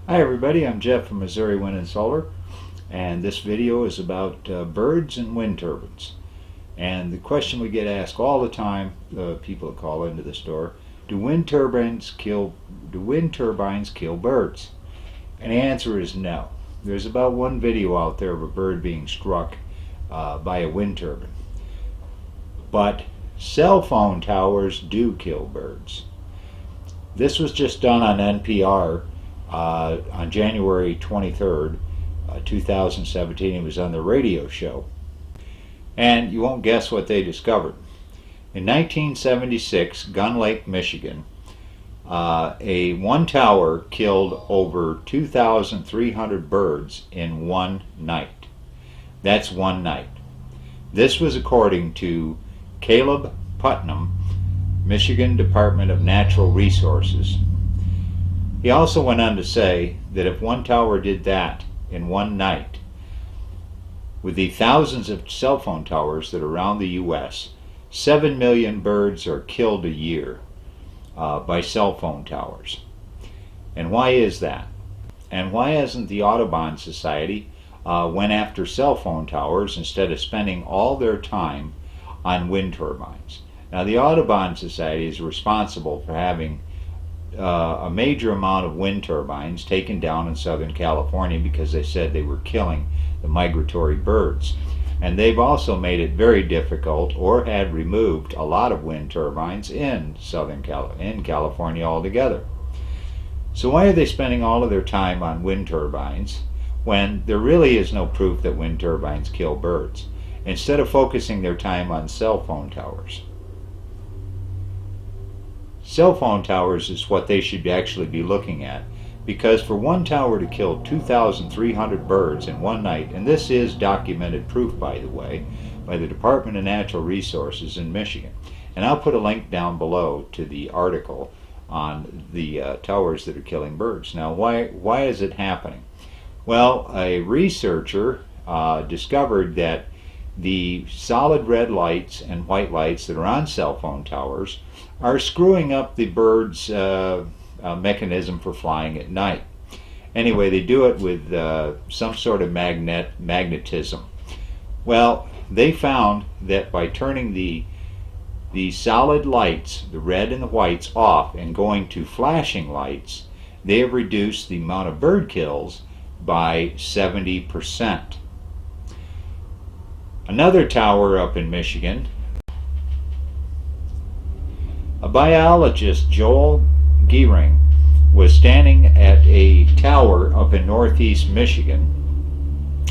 Hi everybody, I'm Jeff from Missouri Wind and Solar, and this video is about birds and wind turbines. And the question we get asked all the time, people that call into the store, do wind turbines kill birds? And the answer is no. There's about one video out there of a bird being struck by a wind turbine. But cell phone towers do kill birds. This was just done on NPR on January 23rd, 2017. It was on the radio show. And you won't guess what they discovered. In 1976, Gun Lake, Michigan, one tower killed over 2,300 birds in one night. That's one night. This was according to Caleb Putnam, Michigan Department of Natural Resources. He also went on to say that if one tower did that in one night, with the thousands of cell phone towers that are around the U.S., 7 million birds are killed a year by cell phone towers. And why is that? And why hasn't the Audubon Society went after cell phone towers instead of spending all their time on wind turbines? Now, the Audubon Society is responsible for having a major amount of wind turbines taken down in Southern California because they said they were killing the migratory birds. And they've also made it very difficult, or had removed a lot of wind turbines in California altogether. So why are they spending all of their time on wind turbines when there really is no proof that wind turbines kill birds, instead of focusing their time on cell phone towers? Cell phone towers is what they should actually be looking at, because for one tower to kill 2,300 birds in one night, and this is documented proof, by the way, by the Department of Natural Resources in Michigan. And I'll put a link down below to the article on the towers that are killing birds. Now, why is it happening? Well, a researcher discovered that the solid red lights and white lights that are on cell phone towers are screwing up the bird's mechanism for flying at night. Anyway, they do it with some sort of magnetism. Well, they found that by turning the solid lights, the red and the whites, off and going to flashing lights, they have reduced the amount of bird kills by 70%. Another tower up in Michigan, a biologist, Joel Geering, was standing at a tower up in northeast Michigan,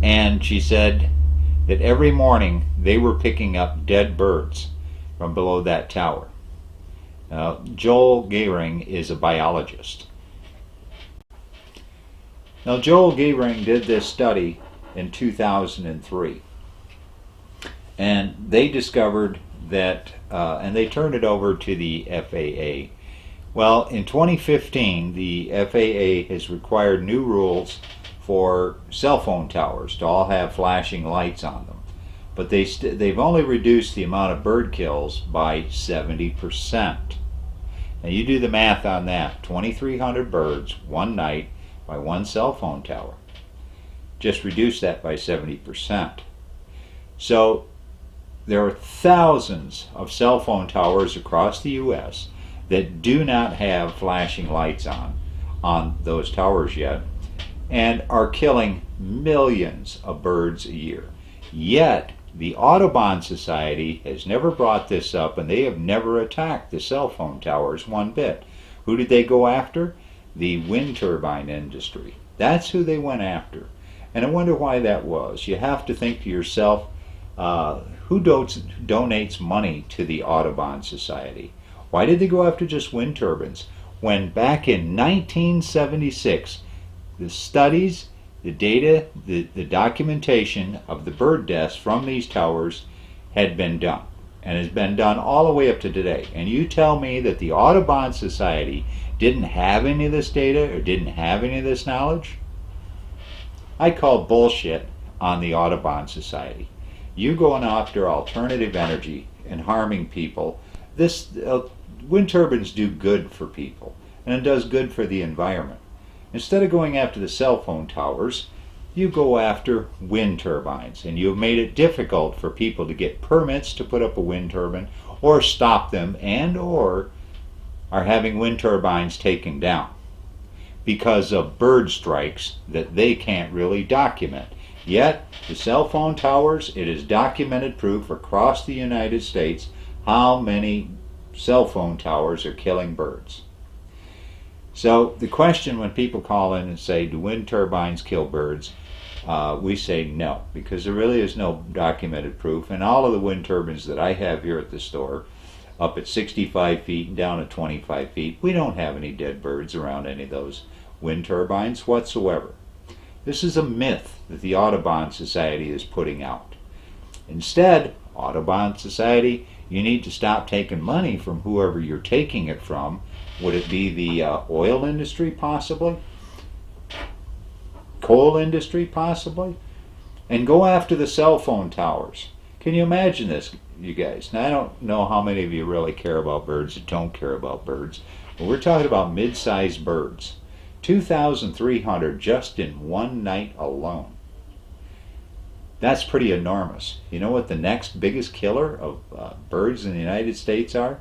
and she said that every morning they were picking up dead birds from below that tower. Joel Geering is a biologist. Now, Joel Geering did this study in 2003, and they discovered that, and they turned it over to the FAA. Well, in 2015, the FAA has required new rules for cell phone towers to all have flashing lights on them. But they've only reduced the amount of bird kills by 70%. Now you do the math on that. 2,300 birds one night by one cell phone tower. Just reduce that by 70%. So there are thousands of cell phone towers across the U.S. that do not have flashing lights on those towers yet, and are killing millions of birds a year. Yet the Audubon Society has never brought this up, and they have never attacked the cell phone towers one bit. Who did they go after? The wind turbine industry. That's who they went after. And I wonder why that was. You have to think to yourself, who donates money to the Audubon Society? Why did they go after just wind turbines when back in 1976 the studies, the data, the documentation of the bird deaths from these towers had been done, and has been done all the way up to today? And you tell me that the Audubon Society didn't have any of this data or didn't have any of this knowledge? I call bullshit on the Audubon Society. You going after alternative energy and harming people. Wind turbines do good for people, and it does good for the environment. Instead of going after the cell phone towers, you go after wind turbines, and you've made it difficult for people to get permits to put up a wind turbine or stop them, and or are having wind turbines taken down because of bird strikes that they can't really document. Yet, the cell phone towers, it is documented proof across the United States how many cell phone towers are killing birds. So the question when people call in and say, do wind turbines kill birds? We say no, because there really is no documented proof. And all of the wind turbines that I have here at the store, up at 65 feet and down at 25 feet, we don't have any dead birds around any of those wind turbines whatsoever. This is a myth that the Audubon Society is putting out. Instead, Audubon Society, you need to stop taking money from whoever you're taking it from. Would it be the oil industry possibly? Coal industry possibly? And go after the cell phone towers. Can you imagine this, you guys? Now, I don't know how many of you really care about birds and don't care about birds, but we're talking about mid-sized birds. 2,300 just in one night alone. That's pretty enormous. You know what the next biggest killer of birds in the United States are?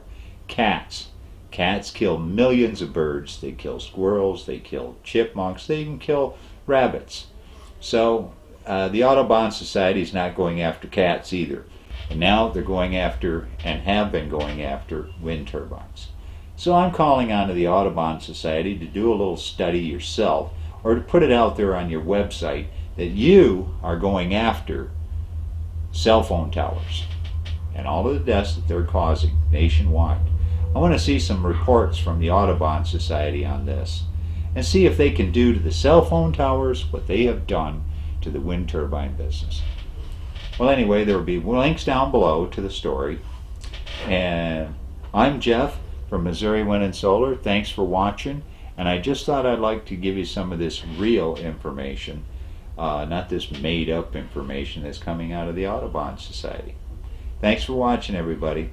Cats. Cats kill millions of birds. They kill squirrels, they kill chipmunks, they even kill rabbits. So the Audubon Society is not going after cats either. And now they're going after, and have been going after, wind turbines. So I'm calling on to the Audubon Society to do a little study yourself, or to put it out there on your website that you are going after cell phone towers and all of the deaths that they're causing nationwide. I want to see some reports from the Audubon Society on this and see if they can do to the cell phone towers what they have done to the wind turbine business. Well, anyway, there will be links down below to the story. And I'm Jeff from Missouri Wind and Solar. Thanks for watching. And I just thought I'd like to give you some of this real information, not this made up information that's coming out of the Audubon Society. Thanks for watching, everybody.